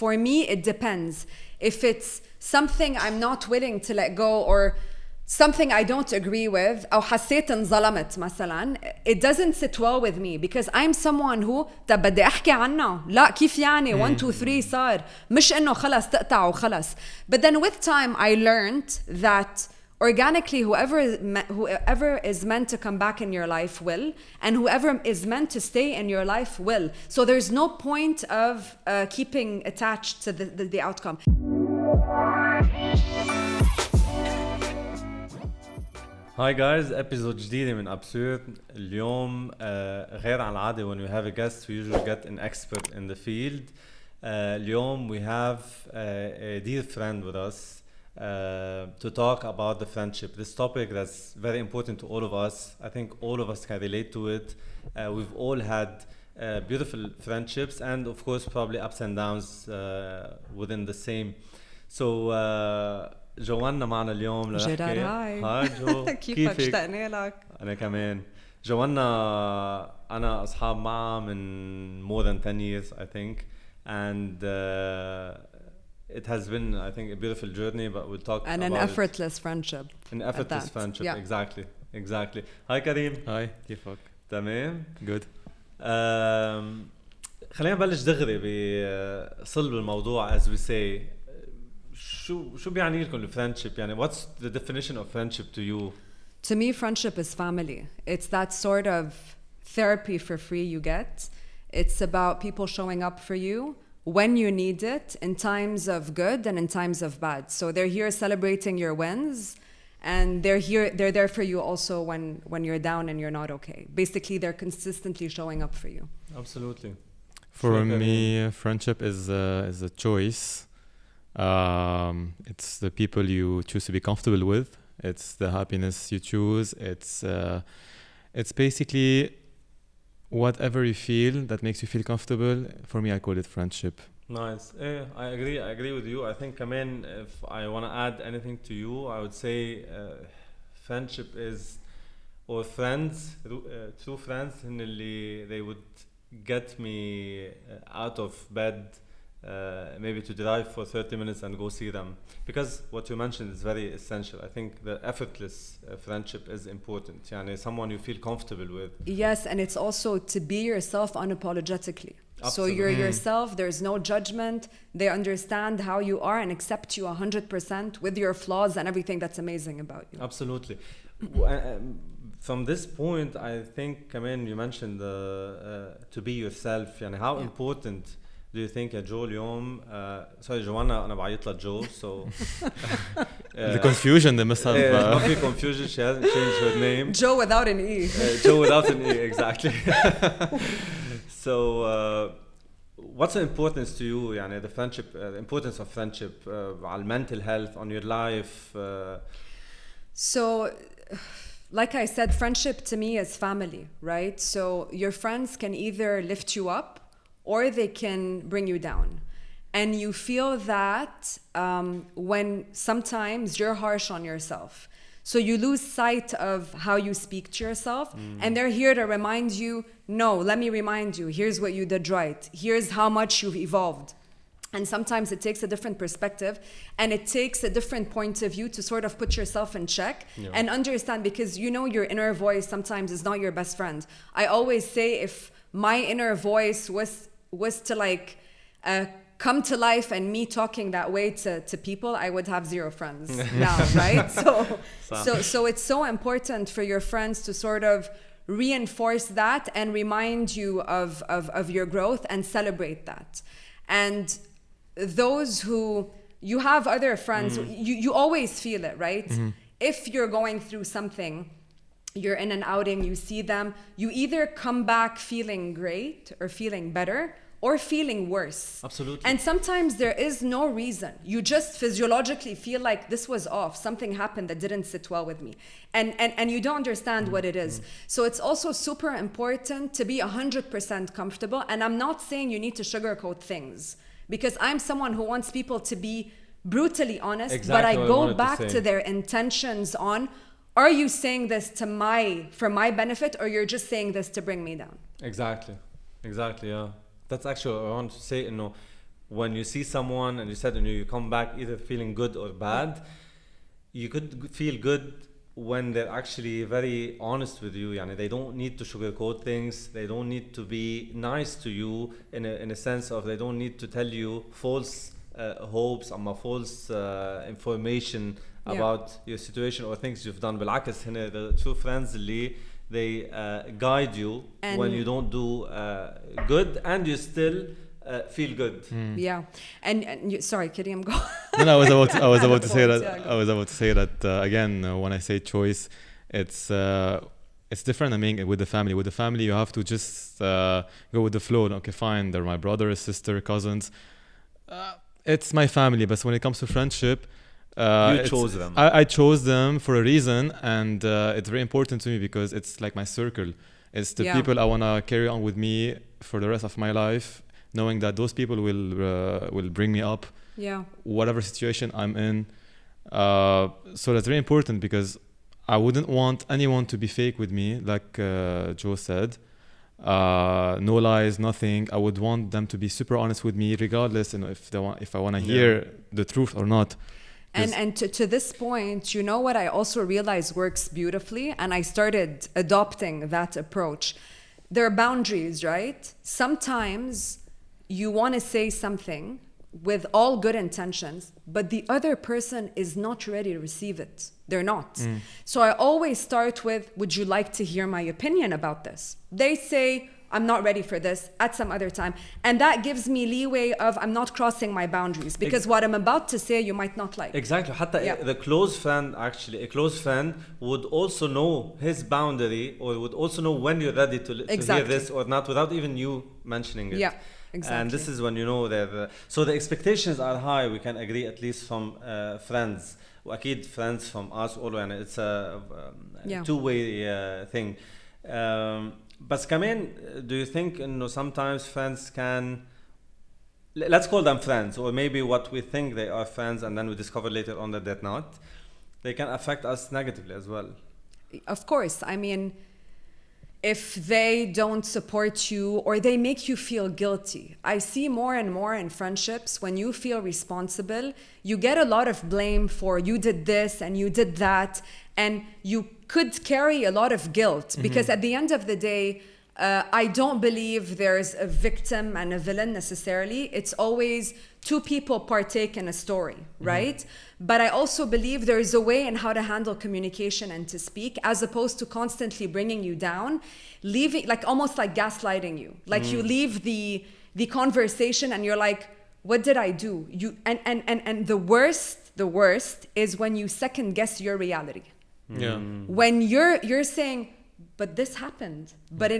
for me, it depends. If it's something I'm not willing to let go, or something I don't agree with, أو حسيت انظلمت مثلا, it doesn't sit well with me because I'm someone who طب بدي أحكي عنه. لا كيف يعني 1 2 3 صار, مش إنه خلص تقطع وخلص. But then with time I learned that organically whoever is meant to come back in your life will, and whoever is meant to stay in your life will. So there's no point of keeping attached to the outcome. Hi guys, episode جديدة من ABSURDE. اليوم غير عن العادة when we have a guest we usually get an expert in the field. اليوم we have a dear friend with us to talk about the friendship. This topic that's very important to all of us. I think all of us can relate to it. We've all had beautiful friendships and of course probably ups and downs within the same. So جوانا معنا اليوم لنحكي. هاي جو. كيفك؟ اشتقنا لك. أنا كمان. جوانا أنا أصحاب معها من more than 10 years I think, and it has been I think a beautiful journey, but we'll talk and about an effortless friendship. An effortless friendship, yeah. exactly. هاي كريم. هاي كيفك؟ تمام. Good. خلينا نبلش دغري بصلب الموضوع as we say. شو بيعني لكم الفريندشيب؟ يعني what's the definition of friendship to you? To me, friendship is family. It's that sort of therapy for free you get. It's about people showing up for you when you need it, in times of good and in times of bad. So they're here celebrating your wins, and they're there for you also when you're down and you're not okay. Basically, they're consistently showing up for you. Absolutely. For me, friendship is a choice. It's the people you choose to be comfortable with. It's the happiness you choose. It's basically whatever you feel that makes you feel comfortable. For me, I call it friendship. Nice. I agree with you. I think كمان if I want to add anything to you, I would say friendship is, or friends, true friends in اللي they would get me out of bed, maybe to drive for 30 minutes and go see them, because what you mentioned is very essential. I think the effortless friendship is important. يعني someone you feel comfortable with. Yes, and it's also to be yourself unapologetically. Absolutely. So you're yourself, there's no judgment. They understand how you are and accept you 100% with your flaws and everything that's amazing about you. Absolutely. From this point, I think, كمان you mentioned to be yourself. يعني how important do you think يا جو اليوم sorry جوانا أنا بعيط لها جو so the confusion they must have ما في confusion, she hasn't changed her name. Joe without an E. Joe without an E, exactly. So what's the importance to you يعني the friendship, the importance of friendship على mental health, on your life? So like I said, friendship to me is family, right? So your friends can either lift you up or they can bring you down. And you feel that when sometimes you're harsh on yourself. So you lose sight of how you speak to yourself. And they're here to remind you, no, let me remind you, here's what you did right. Here's how much you've evolved. And sometimes it takes a different perspective and it takes a different point of view to sort of put yourself in check and understand, because you know your inner voice sometimes is not your best friend. I always say if my inner voice was to like come to life and me talking that way to people, I would have zero friends now, right? So it's so important for your friends to sort of reinforce that and remind you of your growth and celebrate that. And those who you have other friends, you always feel it, right? If you're going through something, you're in an outing, you see them, you either come back feeling great or feeling better or feeling worse. Absolutely. And sometimes there is no reason. You just physiologically feel like this was off. Something happened that didn't sit well with me. And you don't understand what it is. So it's also super important to be 100% comfortable. And I'm not saying you need to sugarcoat things, because I'm someone who wants people to be brutally honest, but I go back to their intentions on, are you saying this for my benefit, or you're just saying this to bring me down? Exactly, yeah. That's actually what I want to say. when you see someone and you said you come back either feeling good or bad, you could feel good when they're actually very honest with you. Yani they don't need to sugarcoat things. They don't need to be nice to you in a sense of they don't need to tell you false hopes or false information about your situation or things you've done. بالعكس هنا the true friends اللي they guide you when you don't do good and you still feel good. Yeah, and you, sorry, Kareem, go. No, I was about to say that. I was about to say that again. When I say choice, it's different. I mean, with the family. With the family, you have to just go with the flow. Okay, fine. They're my brother, sister, cousins. It's my family. But when it comes to friendship, you chose them. I chose them for a reason, and it's very important to me because it's like my circle. It's the people I want to carry on with me for the rest of my life, knowing that those people will bring me up, whatever situation I'm in. So that's very important because I wouldn't want anyone to be fake with me, like Joe said. No lies, nothing. I would want them to be super honest with me, regardless, if I want to hear the truth or not. And to this point, you know what I also realized works beautifully, and I started adopting that approach. There are boundaries, right? Sometimes you want to say something with all good intentions, but the other person is not ready to receive it. They're not. So I always start with, would you like to hear my opinion about this? They say, I'm not ready for this at some other time. And that gives me leeway of I'm not crossing my boundaries because what I'm about to say you might not like. Exactly. حتى the close friend, actually, a close friend would also know his boundary or would also know when you're ready to hear this or not without even you mentioning it. Yeah. Exactly. And this is when you know that. So the expectations are high. We can agree, at least from friends. وأكيد friends from us all. And it's a two-way thing. But كمان, do you think sometimes friends can, let's call them friends, or maybe what we think they are friends, and then we discover later on that they're not. They can affect us negatively as well. Of course. I mean, if they don't support you or they make you feel guilty. I see more and more in friendships when you feel responsible, you get a lot of blame for you did this and you did that, and you could carry a lot of guilt because at the end of the day, I don't believe there's a victim and a villain necessarily. It's always two people partake in a story, right? But I also believe there is a way in how to handle communication and to speak, as opposed to constantly bringing you down, leaving, like almost like gaslighting you. Like you leave the conversation and you're like, what did I do? And the worst is when you second guess your reality. When you're saying, but this happened, but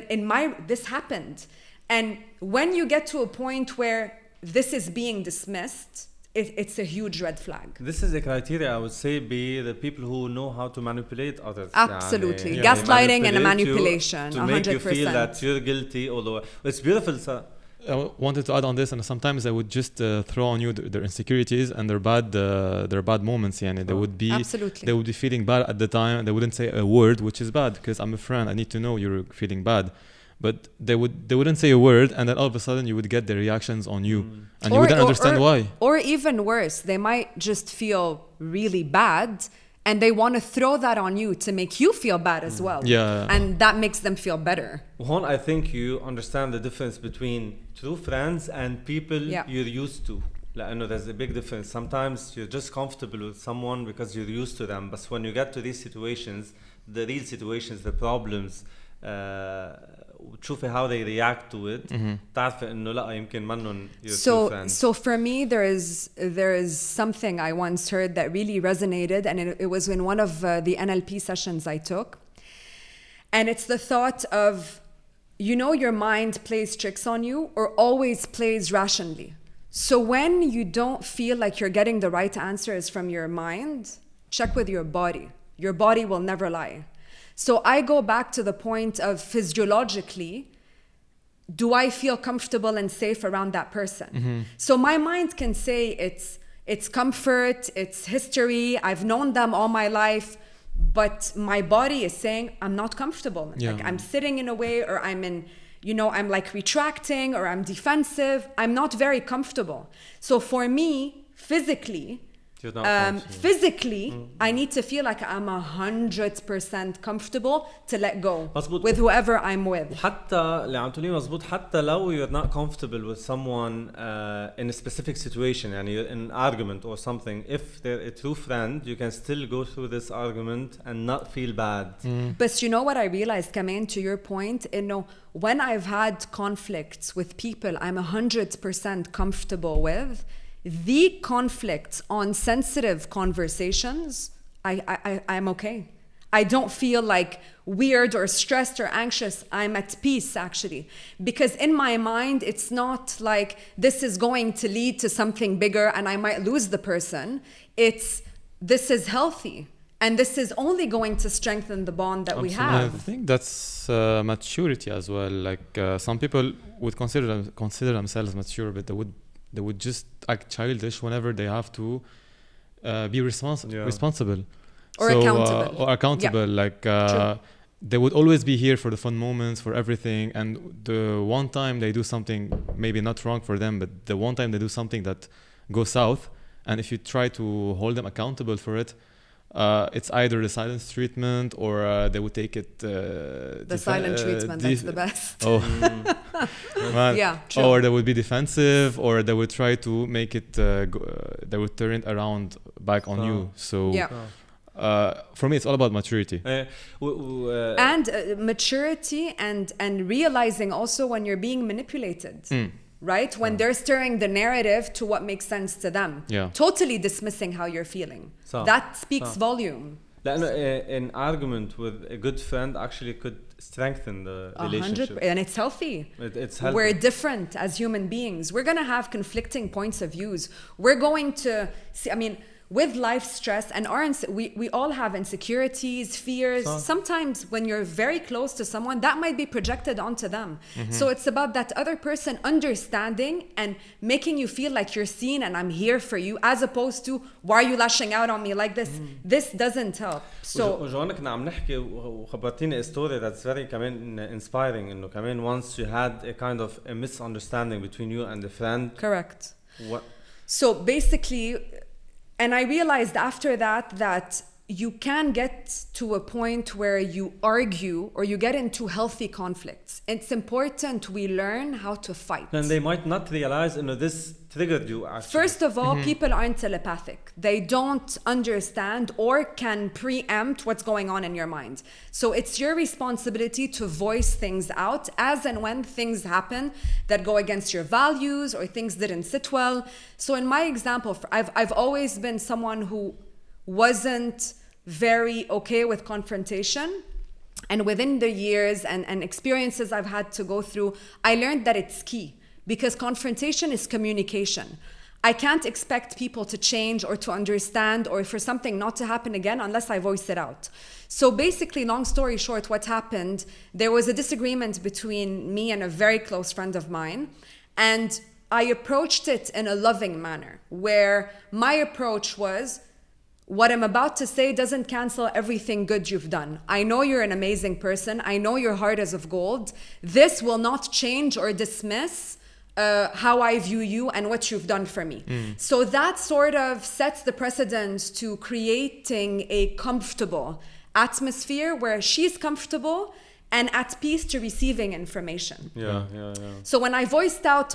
this happened. And when you get to a point where this is being dismissed, it's a huge red flag. This is a criteria, I would say, be the people who know how to manipulate others. Absolutely. Gaslighting and manipulation, to 100%. Make you feel that you're guilty, although it's beautiful. I wanted to add on this, and sometimes they would just throw on you their insecurities and their bad moments. Yani they would be feeling bad at the time, and they wouldn't say a word, which is bad because I'm a friend. I need to know you're feeling bad. But they wouldn't say a word, and then all of a sudden you would get their reactions on you, and you wouldn't understand why. Or even worse, they might just feel really bad, and they want to throw that on you to make you feel bad as well. And that makes them feel better. Hon, I think you understand the difference between true friends and people you're used to. I know there's a big difference. Sometimes you're just comfortable with someone because you're used to them. But when you get to these situations, the real situations, the problems, وتشوفي how they react to it, تعرفي إنه لا يمكن منن your true friends. So for me, there is something I once heard that really resonated, and it was in one of the NLP sessions I took. And it's the thought of, your mind plays tricks on you or always plays rationally. So when you don't feel like you're getting the right answers from your mind, check with your body. Your body will never lie. So I go back to the point of physiologically, do I feel comfortable and safe around that person? So my mind can say it's comfort, it's history, I've known them all my life, but my body is saying I'm not comfortable. Like I'm sitting in a way, or I'm in you know, I'm like retracting or I'm defensive. I'm not very comfortable. So for me, physically, You're not comfortable. physically, I need to feel like I'm 100% comfortable to let go مزبوط. with whoever I'm with. حتى اللي عم تقوليه مزبوط حتى لو you're not comfortable with someone in a specific situation يعني in an argument or something, if they're a true friend you can still go through this argument and not feel bad. But you know what I realized, Kamen, to your point, you know, when I've had conflicts with people I'm 100% comfortable with, the conflicts on sensitive conversations, I'm okay. I don't feel like weird or stressed or anxious. I'm at peace, actually. Because in my mind, it's not like this is going to lead to something bigger and I might lose the person. It's this is healthy. And this is only going to strengthen the bond that we I have. think that's maturity as well. Like some people would consider themselves mature, but they would just act childish whenever they have to be responsible Or accountable. Or accountable. Yeah. Like they would always be here for the fun moments, for everything. And the one time they do something maybe not wrong for them, but the one time they do something that goes south, and if you try to hold them accountable for it, it's either the silence treatment or they would take it The silent treatment, that's the best. Oh man. Yeah, true. Or they would be defensive, or they would try to make it they would turn it around back on you. So for me it's all about maturity. And maturity and realizing also when you're being manipulated. Right? When they're stirring the narrative to what makes sense to them. Yeah. Totally dismissing how you're feeling. That speaks volume. An argument with a good friend actually could strengthen the relationship. And it's healthy. It's healthy. We're different as human beings. We're going to have conflicting points of views. We're going to see, I mean, with life stress and we all have insecurities, fears. Sometimes when you're very close to someone, that might be projected onto them. So it's about that other person understanding and making you feel like you're seen and I'm here for you, as opposed to, why are you lashing out on me like this? This doesn't help. So Joanna كنا عم نحكي وخبرتيني a story that's very كمان inspiring إنه كمان once you had a kind of a misunderstanding between you and a friend. Correct. What? So basically, and I realized after that you can get to a point where you argue or you get into healthy conflicts. It's important we learn how to fight. And they might not realize, this triggered you actually. First of all, people aren't telepathic. They don't understand or can preempt what's going on in your mind. So it's your responsibility to voice things out as and when things happen that go against your values or things didn't sit well. So in my example, I've always been someone who wasn't very okay with confrontation. And within the years and experiences I've had to go through, I learned that it's key. Because confrontation is communication. I can't expect people to change or to understand or for something not to happen again unless I voice it out. So basically, long story short, what happened, there was a disagreement between me and a very close friend of mine. And I approached it in a loving manner, where my approach was, what I'm about to say doesn't cancel everything good you've done. I know you're an amazing person. I know your heart is of gold. This will not change or dismiss how I view you and what you've done for me. So that sort of sets the precedent to creating a comfortable atmosphere where she's comfortable and at peace to receiving information. Yeah. So when I voiced out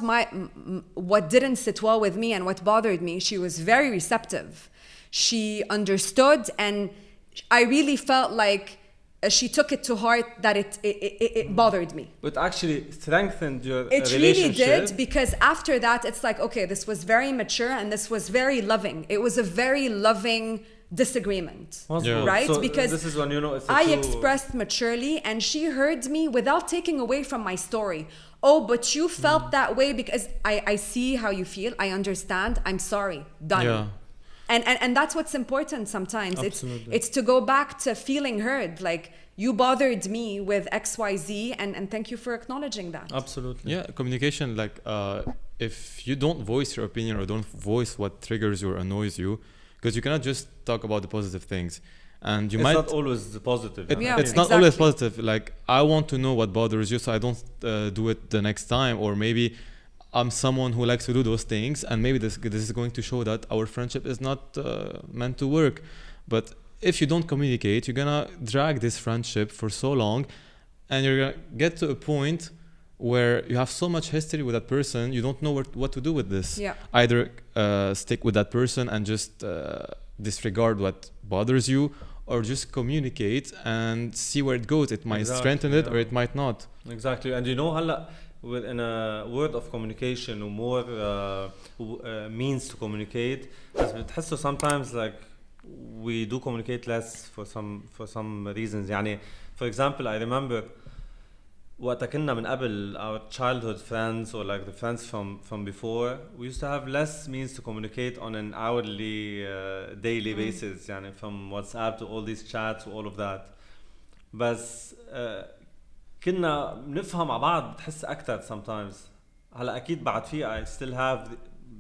what didn't sit well with me and what bothered me, she was very receptive. She understood, and I really felt like she took it to heart that it bothered me. But actually strengthened your relationship. It really did, because after that, it's like, okay, this was very mature and this was very loving. It was a very loving disagreement, right? So because this is when it's I expressed maturely and she heard me without taking away from my story. Oh, but you felt that way because I see how you feel. I understand. I'm sorry. Done. Yeah. And that's what's important sometimes. Absolutely. It's to go back to feeling heard. Like, you bothered me with XYZ, and thank you for acknowledging that. Absolutely. Yeah, communication, like if you don't voice your opinion or don't voice what triggers you or annoys you, because you cannot just talk about the positive things. and you it's might not always positive. Yeah, it's not always exactly. positive. Like, I want to know what bothers you so I don't do it the next time, or maybe I'm someone who likes to do those things, and maybe this is going to show that our friendship is not meant to work. But if you don't communicate, you're gonna drag this friendship for so long, and you're gonna get to a point where you have so much history with that person, you don't know what to do with this. Yeah. Either stick with that person and just disregard what bothers you, or just communicate and see where it goes. It might Exactly, strengthen it, yeah. or it might not. Exactly. And you know, هلا in a word of communication or more means to communicate, بس بتحسوا sometimes like we do communicate less for some reasons. يعني for example, I remember وقت كنا من قبل our childhood friends or like the friends from before, we used to have less means to communicate on an hourly daily basis, يعني from WhatsApp to all these chats all of that. بس كنا بنفهم مع بعض بتحس أكتر sometimes. هلا أكيد بعد في I still have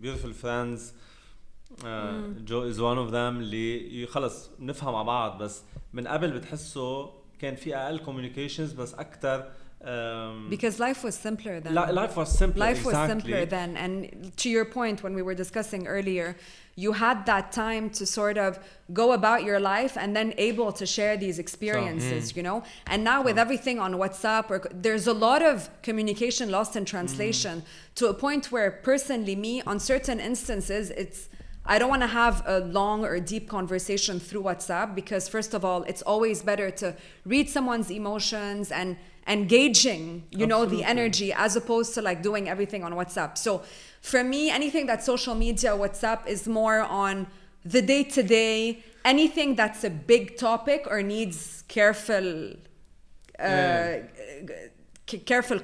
beautiful friends. Joe is one of them اللي خلص نفهم مع بعض. بس من قبل بتحسه كان في أقل communications بس أكتر. Because life was simpler then. Life was simpler. Life exactly. was simpler then. And to your point, when we were discussing earlier, you had that time to sort of go about your life and then able to share these experiences, you know? And now with everything on WhatsApp, there's a lot of communication lost in translation to a point where personally me, on certain instances, I don't want to have a long or deep conversation through WhatsApp because first of all, it's always better to read someone's emotions and engaging, you know, the energy as opposed to like doing everything on WhatsApp. So for me, anything that's social media, WhatsApp is more on the day-to-day, anything that's a big topic or needs careful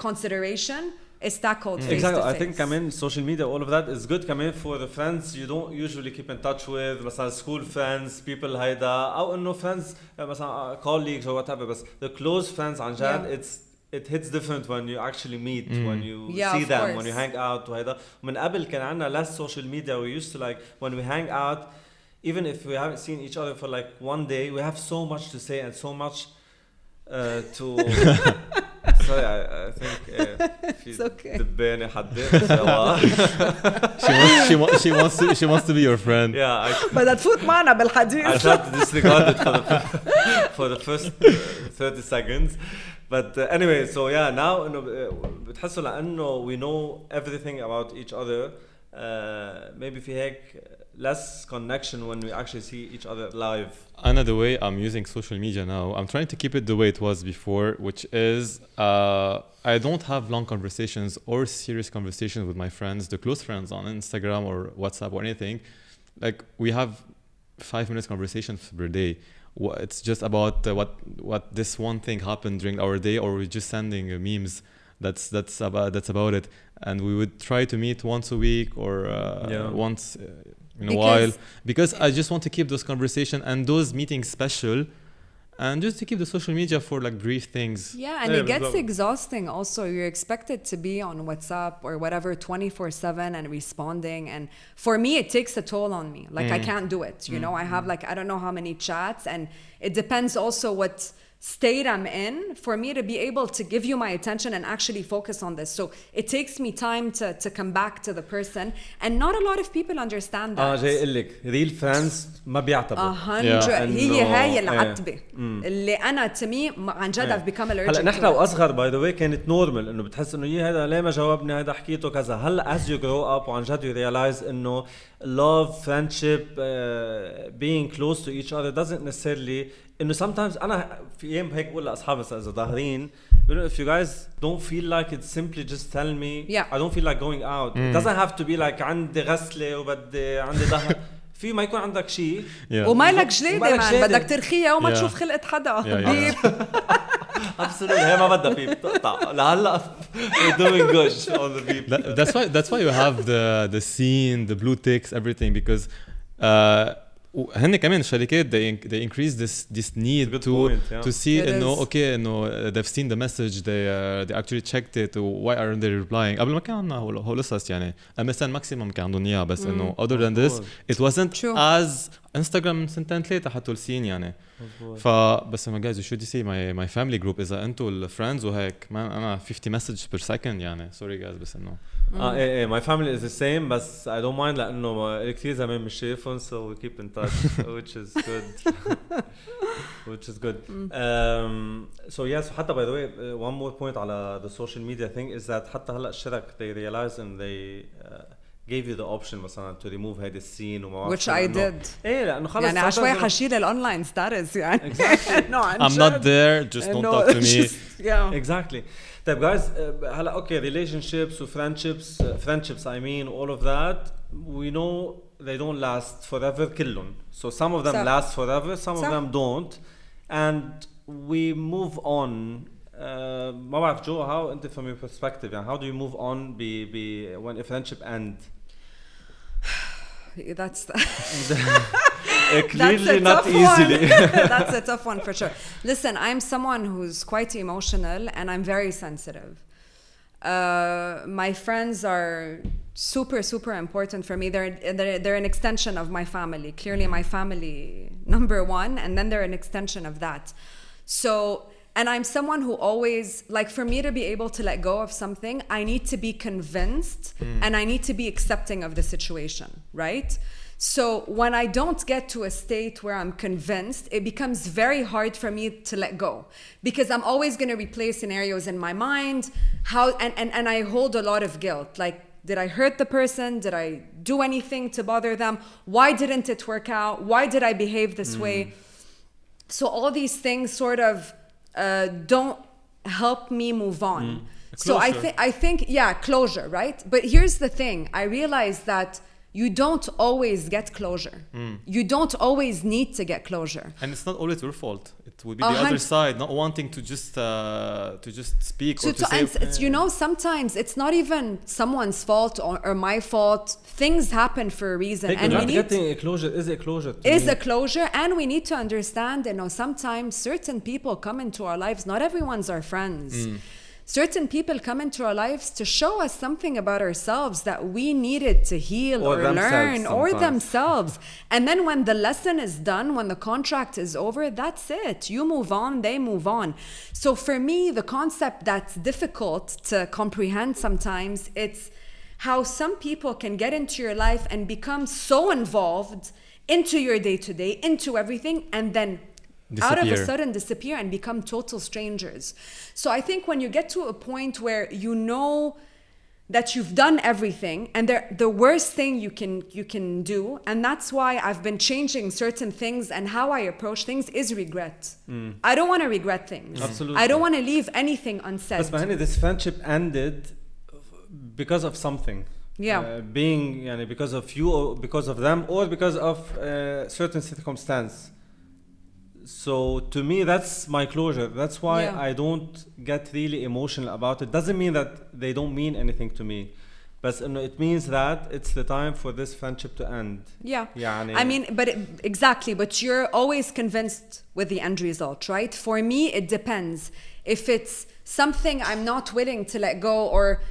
consideration is tackled face Exactly. to face. I think كمان social media, all of that is good كمان for the friends you don't usually keep in touch with, مثلا school friends, people هيدا أو إنه friends مثلا colleagues or whatever. بس the close friends عن جد it hits different when you actually meet, when you see them, course. when you hang out وهيدا. من قبل كان عنا less social media. We used to like when we hang out, even if we haven't seen each other for like one day, we have so much to say and so much to. Sorry, I think It's okay. دبانة حدد She wants to be your friend. Yeah, بدها تفوت معنا I بالحديث. tried to disregard it for the first 30 seconds. But anyway, so yeah, now إنه بتحسوا لأنه we know everything about each other. Maybe في هيك less connection when we actually see each other live. Another way I'm using social media now, I'm trying to keep it the way it was before, which is I don't have long conversations or serious conversations with my friends, the close friends on Instagram or WhatsApp or anything. Like, we have 5 minutes conversations per day. It's just about what this one thing happened during our day, or we're just sending memes. That's about it. And we would try to meet once a week or once in a while, because I just want to keep those conversations and those meetings special, and just to keep the social media for like brief things. Yeah, and it gets exhausting also. You're expected to be on WhatsApp or whatever 24/7 and responding, and for me it takes a toll on me. Like I can't do it, you know. I have like I don't know how many chats, and it depends also what state I'm in for me to be able to give you my attention and actually focus on this. So it takes me time to come back to the person, and not a lot of people understand that. جاي أقول لك real friends ما بيعتبروا. 100 هي هاي العتبة اللي أنا تمي عن جد I've become allergic. هلا نحن وأصغر by the way كانت normal إنه بتحس إنه يي هذا ليه ما جاوبني هذا حكيته كذا. هلا as you grow up وعن جد you realize إنه love, friendship, being close to each other doesn't necessarily. إنه sometimes أنا في أيام هيك بقول لأصحابي إذا ظاهرين if you guys don't feel like it, simply just tell me I don't feel like going out. It doesn't have to be like عندي غسلة وبدي عندي ظهر. في ما يكون عندك شيء وما لك جليدة مان بدك ترخيها وما تشوف خلقة حدا. بيب absolutely هي ما بدها بيب تقطع لهلا we're doing good on the beep. That's why you have the scene, the blue ticks, everything, because هن كمان الشركات they increase this need to see انه okay انه they've seen the message, they actually checked it, why aren't they replying. قبل ما كان عندنا هو قصص يعني MSN maximum كان عندهم اياه بس انه other than this it wasn't as انستغرام من 2-3 حتى السين يعني. فبس ما guys you should see my family group إذا أنتوا الفريندز وهيك man أنا 50 message per second يعني sorry guys بس إنه ايه my family is the same بس I don't mind لأنه كتير زمان مش شايفهم so we keep in touch which is good which is good so yes حتى by the way one more point على the social media thing is that حتى هلا الشرك they realize and they gave you the option مثلا to remove هيدا السين وما which I did ايه لأنه خلص يعني عشوائي حشيل الأونلاين ستاتس يعني exactly I'm not there just don't talk to me yeah exactly طيب guys هلا okay relationships و friendships I mean all of that we know they don't last forever كلهم so some of them last forever some of them don't and we move on ما بعرف جو how انت from your perspective يعني how do you move on when a friendship end that's clearly not easily that's a tough one for sure. Listen, I'm someone who's quite emotional and I'm very sensitive. My friends are super important for me. They're an extension of my family. Clearly my family number one and then they're an extension of that. So and I'm someone who always, like for me to be able to let go of something, I need to be convinced and I need to be accepting of the situation, right? So when I don't get to a state where I'm convinced, it becomes very hard for me to let go because I'm always going to replay scenarios in my mind, and I hold a lot of guilt. Like, did I hurt the person? Did I do anything to bother them? Why didn't it work out? Why did I behave this way? So all these things sort of don't help me move on. So I think yeah, closure, right? But here's the thing, I realize that you don't always get closure. You don't always need to get closure. And it's not always your fault. It would be the other side not wanting to just speak or to say. It's, you know, sometimes it's not even someone's fault or my fault. Things happen for a reason. And we need getting a closure is a closure. A closure, and we need to understand, you know, sometimes certain people come into our lives. Not everyone's our friends. Certain people come into our lives to show us something about ourselves that we needed to heal or learn or themselves. And then when the lesson is done, when the contract is over, that's it. You move on, they move on. So for me, the concept that's difficult to comprehend sometimes, it's how some people can get into your life and become so involved into your day-to-day, into everything, and then out of a sudden disappear and become total strangers. So I think when you get to a point where you know that you've done everything and the worst thing you can do, and that's why I've been changing certain things and how I approach things is regret. I don't want to regret things. Absolutely. I don't want to leave anything unsaid. But Mahani, this friendship ended because of something. Yeah. Being because of you or because of them or because of certain circumstance. So to me that's my closure. That's why I don't get really emotional about it. Doesn't mean that they don't mean anything to me, but it means that it's the time for this friendship to end. I mean, but exactly, but you're always convinced with the end result, right? For me it depends. If it's something I'm not willing to let go or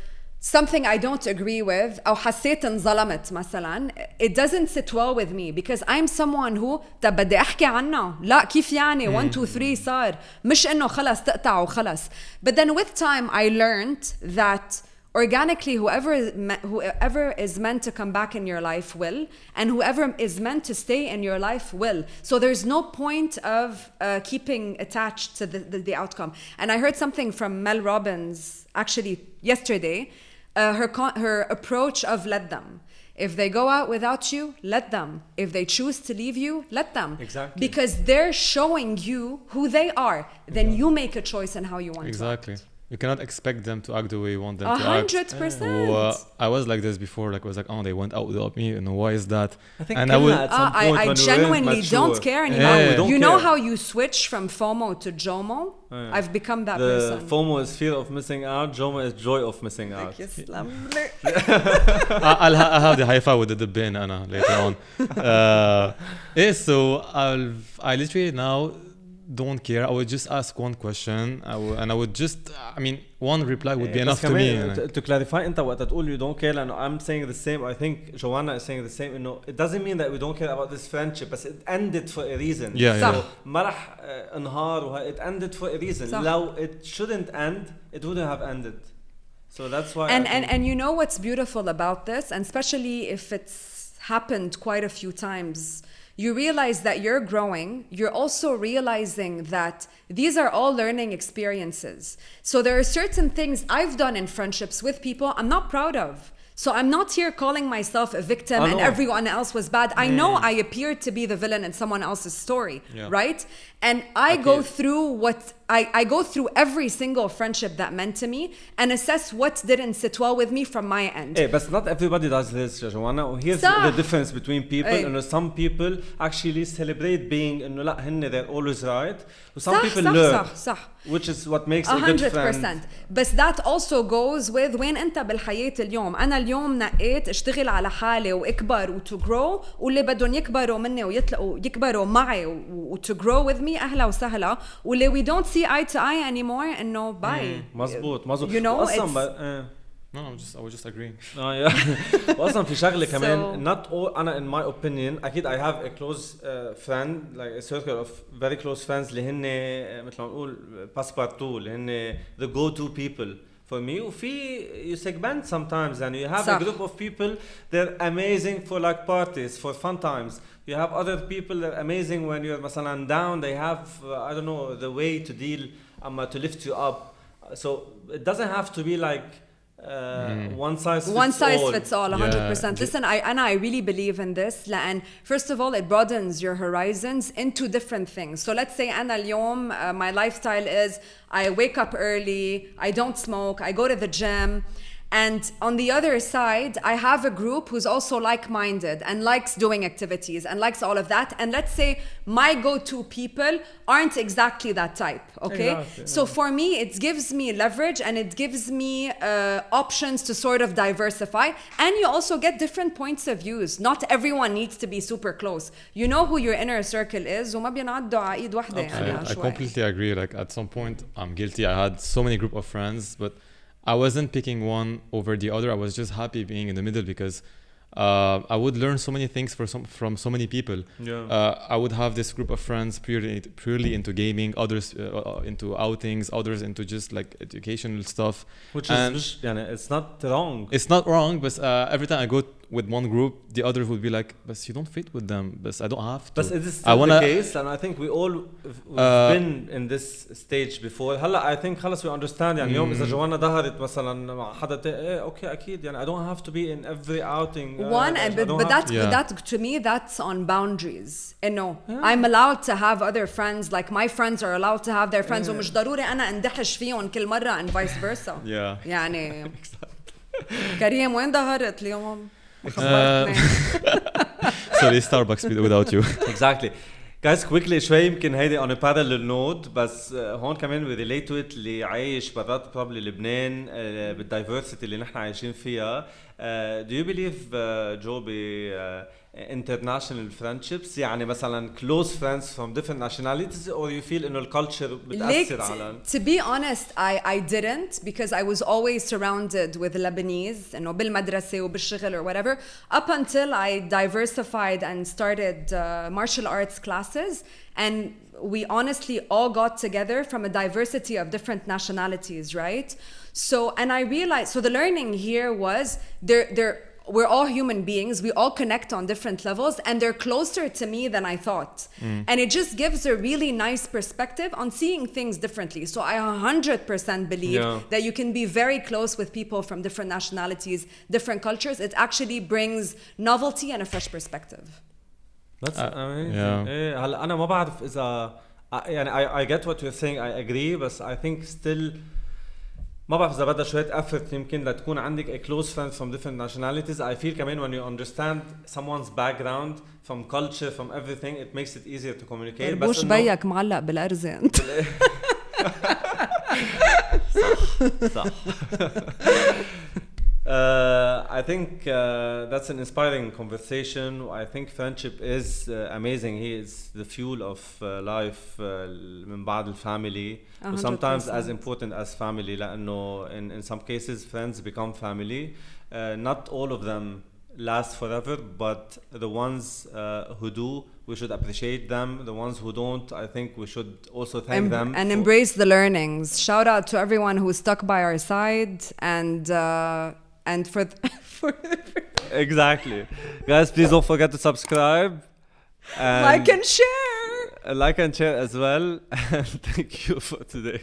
something I don't agree with أو حسيت انظلمت مثلا, it doesn't sit well with me because I'm someone who طب بدي أحكي عنه لا كيف يعني 1 2 3 صار مش إنه خلص تقطع وخلص. But then with time I learned that organically whoever is meant to come back in your life will, and whoever is meant to stay in your life will. So there's no point of keeping attached to the outcome. And I heard something from Mel Robbins actually yesterday. Her approach of let them. If they go out without you, let them. If they choose to leave you, let them. Exactly. Because they're showing you who they are. Then you make a choice on how you want to act. You cannot expect them to act the way you want them to act. 100%. I was like this before. Like I was like, oh, they went out without me. And why is that? I think and I genuinely don't care anymore. You know how you switch from FOMO to JOMO? I've become that person. FOMO is fear of missing out. JOMO is joy of missing out. I'll have the high five with the bin Anna later on. So I literally now don't care. I would just ask one question. I would just, I mean, one reply would be enough to me. To clarify, أنت وقت تقول you don't care, and I'm saying the same. I think Joanna is saying the same. You know, it doesn't mean that we don't care about this friendship, but it ended for a reason. Yeah. ما راح انهار. It ended for a reason. لو it shouldn't end, it wouldn't have ended. So that's why. And you know what's beautiful about this, and especially if it's happened quite a few times, you realize that you're growing. You're also realizing that these are all learning experiences. So there are certain things I've done in friendships with people I'm not proud of. So I'm not here calling myself a victim and everyone else was bad. I know I appeared to be the villain in someone else's story, right? And I go through I go through every single friendship that meant to me and assess what didn't sit well with me from my end. Hey, but not everybody does this, Joanna. Here's the difference between people. And some people actually celebrate being إنه لا هن they're always right. Some people learn, which is what makes a good friend. 100%. But that also goes with وين أنت بالحياة اليوم. أنا اليوم نقيت اشتغل على حالي وأكبر to grow واللي بدهم يكبروا مني ويطلقوا يكبروا معي to grow with me أهلا وسهلا واللي we don't see eye to eye anymore إنه bye. مزبوط. You know, No, I was just agreeing. وأصلاً في شغلة كمان not all أنا in my opinion أكيد I have a close friend like a circle of very close friends اللي هن مثل ما نقول passepartout اللي هن the go-to people for me وفي you segment sometimes and you have a group of people they're amazing for like parties for fun times. You have other people that are amazing when you're مثلا down. They have I don't know the way to deal to lift you up. So it doesn't have to be like one size fits all 100%. Listen, I really believe in this. And first of all, it broadens your horizons into different things. So let's say أنا اليوم my lifestyle is I wake up early, I don't smoke, I go to the gym. And on the other side, I have a group who's also like-minded and likes doing activities and likes all of that. And let's say my go-to people aren't exactly that type, okay? Exactly, so for me, it gives me leverage and it gives me options to sort of diversify. And you also get different points of views. Not everyone needs to be super close. You know who your inner circle is. وما بينعدوا على إيد واحدة يعني. I completely agree. Like at some point, I'm guilty. I had so many group of friends, but I wasn't picking one over the other. I was just happy being in the middle because I would learn so many things from so many people. I would have this group of friends purely into gaming, others into outings, others into just like educational stuff. Which is, it's not wrong. It's not wrong, but every time I go with one group, the other would be like, but you don't fit with them, but I don't have to. But it is still the case, and I think we all we've been in this stage before. هلا I think خلص we understand. يعني اليوم إذا جوانا ظهرت مثلا مع حدا okay أكيد يعني I don't have to be in every outing. But that to me that's on boundaries. No, I'm allowed to have other friends. Like my friends are allowed to have their friends. ومش ضروري أنا اندحش فيهم كل مرة and vice versa. يعني كريم وين ظهرت اليوم؟ Sorry, Starbucks without you. Exactly. Guys, quickly شوي يمكن هيدي on a parallel note بس هون كمان we relate to it اللي عايش برات probably لبنان بالdiversity اللي نحن عايشين فيها. Do you believe Joe international friendships يعني مثلا close friends from different nationalities or you feel إنه الculture بتأثر على To be honest, I didn't because I was always surrounded with Lebanese إنه بالمدرسة وبالشغل or whatever up until I diversified and started martial arts classes and we honestly all got together from a diversity of different nationalities, right? So and I realized so the learning here was we're all human beings. We all connect on different levels and they're closer to me than I thought. And it just gives a really nice perspective on seeing things differently. So I 100% believe that you can be very close with people from different nationalities, different cultures. It actually brings novelty and a fresh perspective. That's amazing. هلا أنا ما بعرف إذا يعني I get what you're saying. I agree, but I think still ما بعرف إذا بدها شوية effort يمكن لتكون عندك a close friend from different nationalities. I feel كمان when you understand someone's background from culture from everything it makes it easier to communicate. بوش بيك معلق بالأرزة أنت. صح. I think that's an inspiring conversation. I think friendship is amazing. He is the fuel of life من بعد الفamily. Sometimes as important as family لأنه in some cases friends become family. Not all of them last forever, but the ones who do, we should appreciate them. The ones who don't, I think we should also thank them. And embrace the learnings. Shout out to everyone who stuck by our side and for Exactly. Guys, please don't forget to subscribe. And like and share. Like and share as well. And thank you for today.